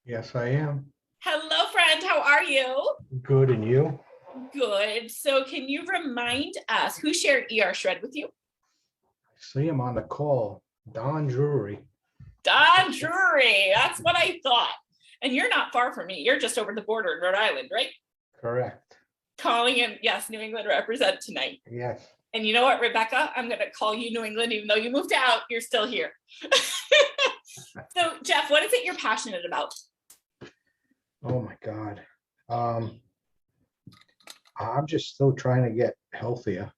Yes, I am. Hello, friend. How are you? Good, and you? Good. So, can you remind us who shared ER Shred with you? I see him on the call. Don Drury. Don Drury. That's what I thought. And you're not far from me. You're just over the border in Rhode Island, right? Correct. Calling in, yes, New England represent tonight. Yes. And you know what, Rebecca? I'm going to call you New England, even though you moved out, you're still here. So, Jeff, what is it you're passionate about? Oh my God. Um, I'm just still trying to get healthier.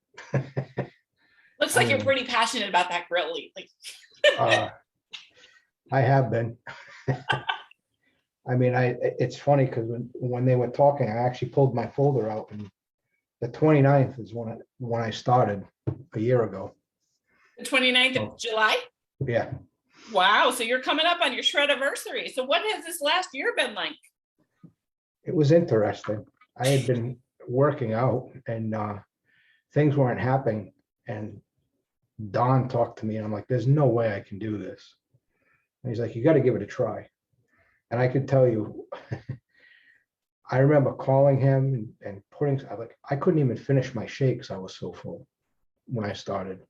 Looks I like you're mean, pretty passionate about that grill lately. uh, I have been. I mean, it's funny because when they were talking, I actually pulled my folder out, and the 29th is when I started a year ago. The 29th Oh, of July? yeah. Wow. So you're coming up on your shred anniversary. So what has this last year been like? It was interesting. I had been working out and things weren't happening. And Don talked to me and I'm like, there's no way I can do this. And he's like, you got to give it a try. And I could tell you, I remember calling him and I couldn't even finish my shakes. I was so full when I started.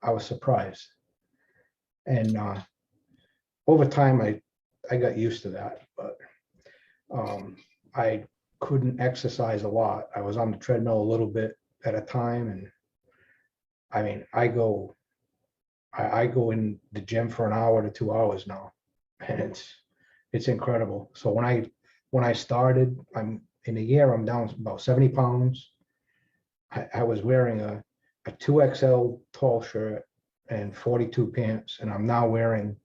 I was surprised. And over time, I got used to that. But I couldn't exercise a lot. I was on the treadmill a little bit at a time. And I mean, I go in the gym for an hour to 2 hours now, and it's incredible. So when I started, I'm in a year, I'm down about 70 pounds. I was wearing a 2XL tall shirt and 42 pants, and I'm now wearing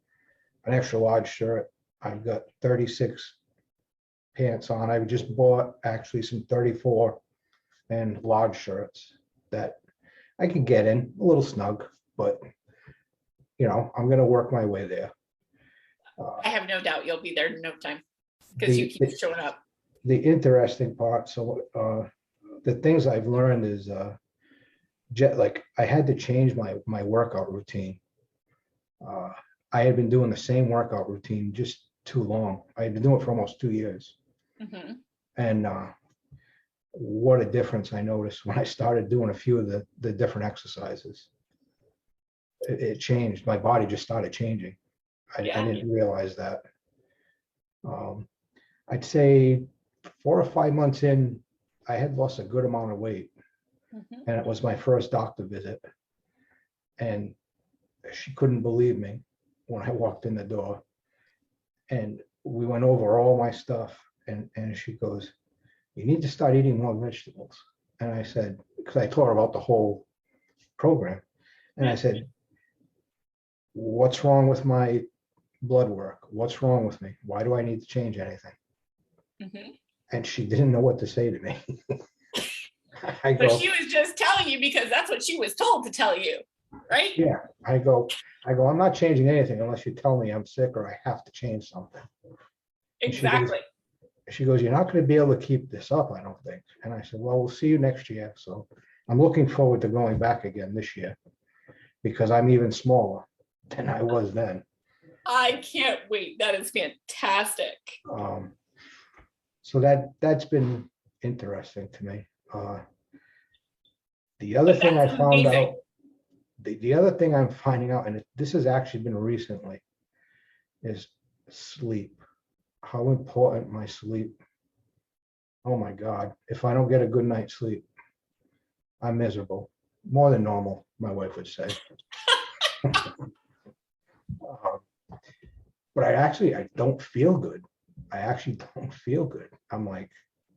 an extra large shirt. I've got 36 pants on. I just bought actually some 34 and large shirts that I can get in a little snug, but I'm going to work my way there. I have no doubt you'll be there in no time because you The, keep the showing up. the interesting part, so the things I've learned is like I had to change my workout routine. Uh, I had been doing the same workout routine just too long. I had been doing it for almost 2 years. Mhm. And what a difference I noticed when I started doing a few of the different exercises. It changed. My body just started changing. I Yeah. didn't realize that. Um, I'd say 4 or 5 months in, I had lost a good amount of weight, Mhm. and it was my first doctor visit. And she couldn't believe me when I walked in the door. And we went over all my stuff, and she goes, "You need to start eating more vegetables." And I said, because I told her about the whole program, and I Yeah. said, "What's wrong with my blood work? What's wrong with me? Why do I need to change anything?" Mhm. And she didn't know what to say to me. I So go, she was just telling you because that's what she was told to tell you, right? yeah. I'm not changing anything unless you tell me I'm sick or I have to change something. And Exactly. she goes, you're not going to be able to keep this up, I don't think. And I said, well, we'll see you next year. So I'm looking forward to going back again this year because I'm even smaller than I was then. I can't wait. That is fantastic. Um, so that's been interesting to me. The other thing I That's found out, amazing. the other thing I'm finding out, and this has actually been recently, is sleep. How important my sleep. Oh my God. If I don't get a good night's sleep, I'm miserable. More than normal, my wife would say. Um, but I don't feel good. I actually don't feel good. I'm like,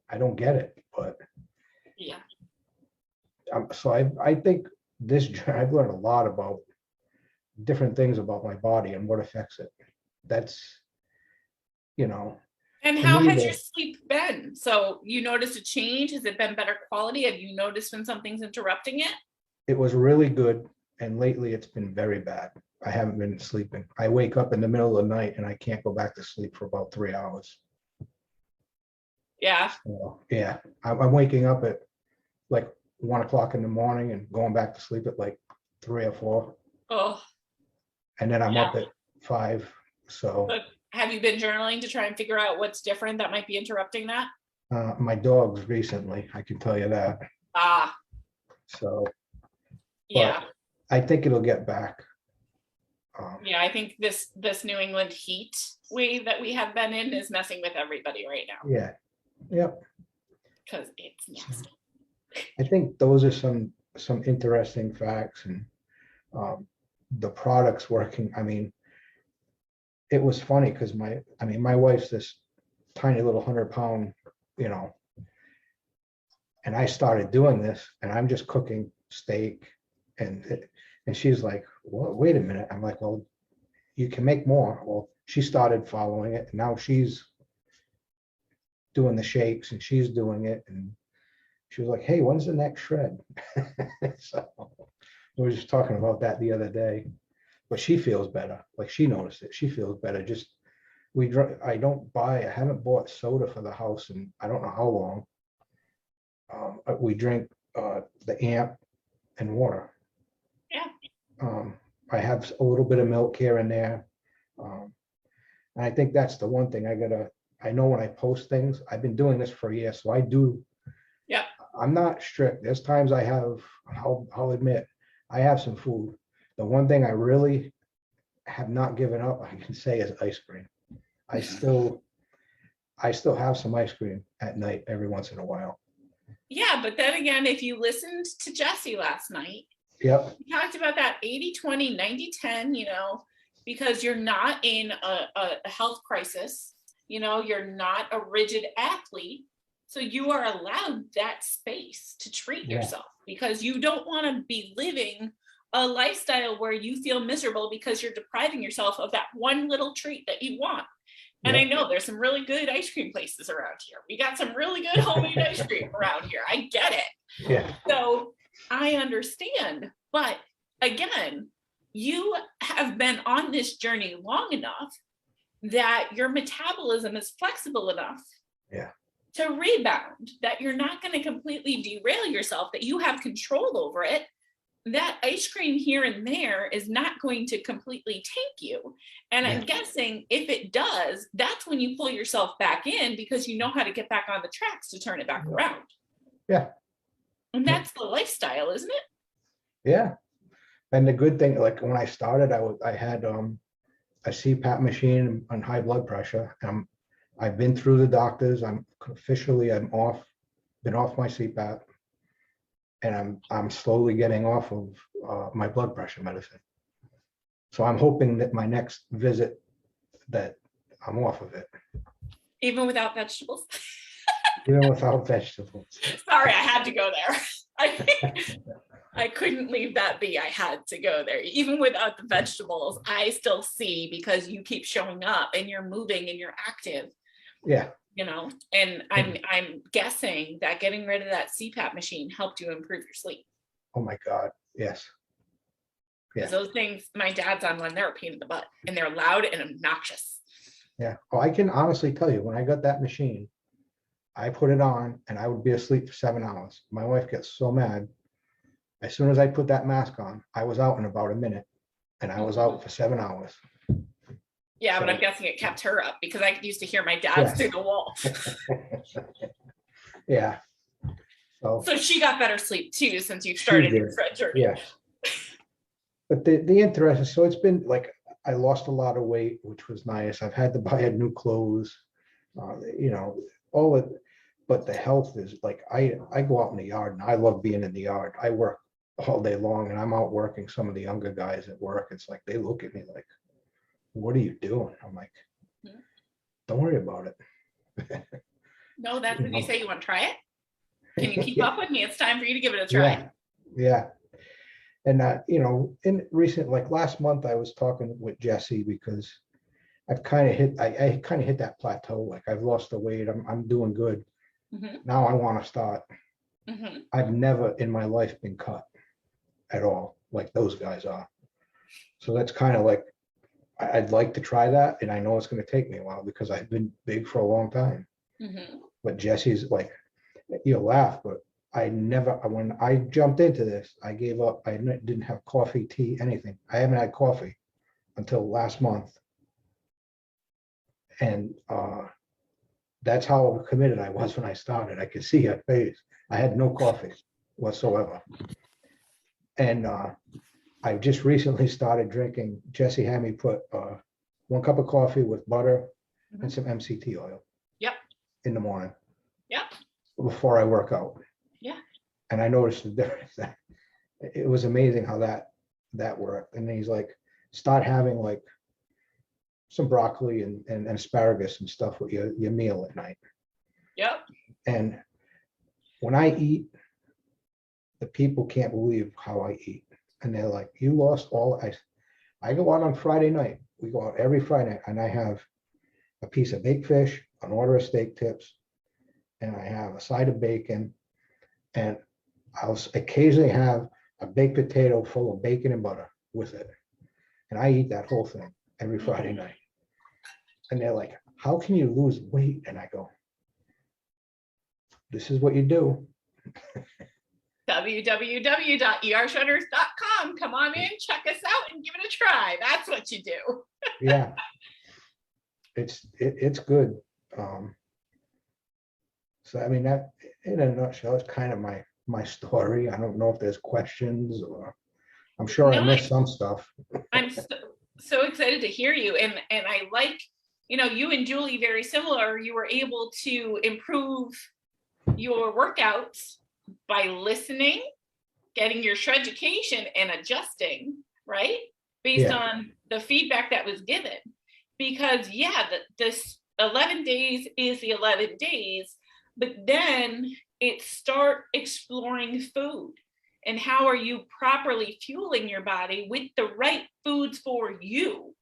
I don't get it. But Yeah. so I think I've learned a lot about different things about my body and what affects it. That's, you know, And to how me, has your sleep been? So you noticed a change? Has it been better quality? Have you noticed when something's interrupting it? it was really good. And lately it's been very bad. I haven't been sleeping. I wake up in the middle of the night and I can't go back to sleep for about 3 hours. Yeah. So, yeah, I'm waking up at like 1 o'clock in the morning and going back to sleep at like 3 or 4. Oh, And then I'm yeah. up at 5 So But have you been journaling to try and figure out what's different that might be interrupting that? my dogs recently, I can tell you that. Ah, So, yeah, I think it'll get back. yeah. I think this New England heat wave that we have been in is messing with everybody right now Yeah, yep. because it's nasty. I think those are some interesting facts, and the products working. I mean, it was funny because my wife's this tiny little 100-pound, you know, and I started doing this, and I'm just cooking steak, and she's like, "What? Wait a minute." I'm like, "Well, you can make more." Well, she started following it, and now she's doing the shakes, and she's doing it, and she was like, "Hey, when's the next shred?" So we were just talking about that the other day, but she feels better. Like, she noticed it. She feels better. Just I haven't bought soda for the house and I don't know how long. We drink the amp and water. Yeah. I have a little bit of milk here and there. And I think that's the one thing I know when I post things, I've been doing this for a year, so I do. Yeah. I'm not strict. There's times I'll admit, I have some food. The one thing I really have not given up, I can say, is ice cream. I still have some ice cream at night every once in a while. Yeah, but then again, if you listened to Jesse last night, Yep. we talked about that 80-20, 90-10, because you're not in a health crisis, you're not a rigid athlete. So you are allowed that space to treat Yeah. yourself because you don't want to be living a lifestyle where you feel miserable because you're depriving yourself of that one little treat that you want. And I Yep. know there's some really good ice cream places around here. We got some really good homemade ice cream around here. I get it. Yeah. So I understand. But again, you have been on this journey long enough that your metabolism is flexible enough Yeah. to rebound, that you're not going to completely derail yourself, that you have control over it. That ice cream here and there is not going to completely tank you. And I'm guessing if it does, that's when you pull yourself back in because you know how to get back on the tracks to turn it back around. Yeah. And that's the lifestyle, isn't it? Yeah. And the good thing, like when I started, I had a CPAP machine on high blood pressure. I've been through the doctors. I'm been off my CPAP, and I'm slowly getting off of my blood pressure medicine. So I'm hoping that my next visit that I'm off of it, Even without vegetables. even without vegetables. Sorry, I had to go there. I couldn't leave that be. I had to go there. Even without the vegetables, I still see because you keep showing up and you're moving and you're active. Yeah. And I'm guessing that getting rid of that CPAP machine helped you improve your sleep. Oh my God. Yes. Because those things, my dad's on one, they're a pain in the butt and they're loud and obnoxious. Yeah. Oh, I can honestly tell you, when I got that machine, I put it on and I would be asleep for 7 hours. My wife gets so mad. As soon as I put that mask on, I was out in about a minute, and I was out for 7 hours. Yeah, but I'm guessing it kept her up because I used to hear my dad through the wall. Yeah. So she got better sleep too since you started your Fred journey. Yes. But the interesting, so it's been like, I lost a lot of weight, which was nice. I've had to buy new clothes, all it. But the health is like, I go out in the yard and I love being in the yard. I work all day long and I'm out working some of the younger guys at work. It's like, they look at me like, what are you doing? I'm like, don't worry about it. No, that's when you say you want to try it. Can you keep up with me? It's time for you to give it a try. Yeah. And in recent, like last month, I was talking with Jesse because I've kind of hit, I kind of hit that plateau. Like, I've lost the weight. I'm doing good. Mm-hmm. Now I want to start. Mm-hmm. I've never in my life been cut at all like those guys are. So that's kind of like, I'd like to try that. And I know it's going to take me a while because I've been big for a long time. Mm-hmm. But Jesse's like, you'll laugh, but when I jumped into this, I gave up. I didn't have coffee, tea, anything. I haven't had coffee until last month. And that's how committed I was when I started. I could see her face. I had no coffee whatsoever. And I just recently started drinking. Jesse had me put 1 cup of coffee with butter and some MCT oil. Yep. In the morning. Yep. Before I work out. Yeah. And I noticed the difference. It was amazing how that worked. And he's like, start having like some broccoli and asparagus and stuff with your meal at night. Yep. And when I eat, the people can't believe how I eat. And they're like, you lost all. I go out on Friday night. We go out every Friday and I have a piece of baked fish, an order of steak tips, and I have a side of bacon. And I'll occasionally have a baked potato full of bacon and butter with it. And I eat that whole thing every Friday night. And they're like, how can you lose weight? And I go, this is what you do. www.ershredders.com. Come on in, check us out, and give it a try. That's what you do. Yeah. It's good. So I mean, that in a nutshell is kind of my story. I don't know if there's questions, or I'm sure I No, missed some stuff. I'm so excited to hear you. And I like, you and Julie, very similar. You were able to improve your workouts by listening, getting your shreducation, and adjusting, right? Based on the feedback that was given. Because this 11 days is the 11 days, but then it's start exploring food. And how are you properly fueling your body with the right foods for you?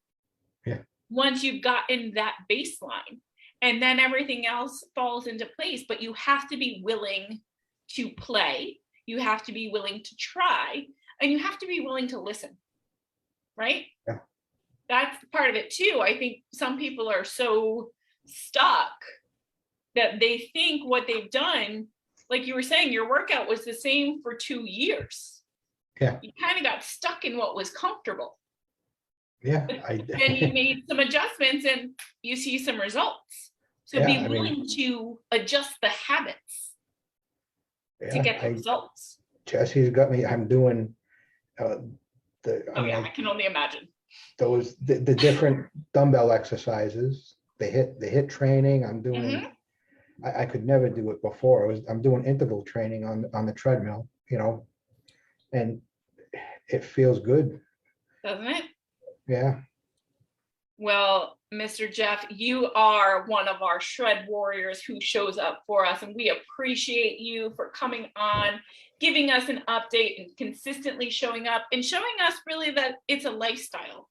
Yeah. Once you've gotten that baseline, and then everything else falls into place. But you have to be willing to play. You have to be willing to try, and you have to be willing to listen. Right? Yeah. That's part of it too. I think some people are so stuck that they think what they've done, like you were saying, your workout was the same for 2 years. Yeah. You kind of got stuck in what was comfortable. Yeah. And you made some adjustments and you see some results. So be willing to adjust the habits to get the results. Jesse's got me. I'm doing I can only imagine. Those the different dumbbell exercises, the hit training. I'm doing. I could never do it before. I'm doing interval training on the treadmill, and it feels good. Doesn't it? Yeah. Well, Mr. Jeff, you are one of our shred warriors who shows up for us, and we appreciate you for coming on, giving us an update, and consistently showing up and showing us really that it's a lifestyle.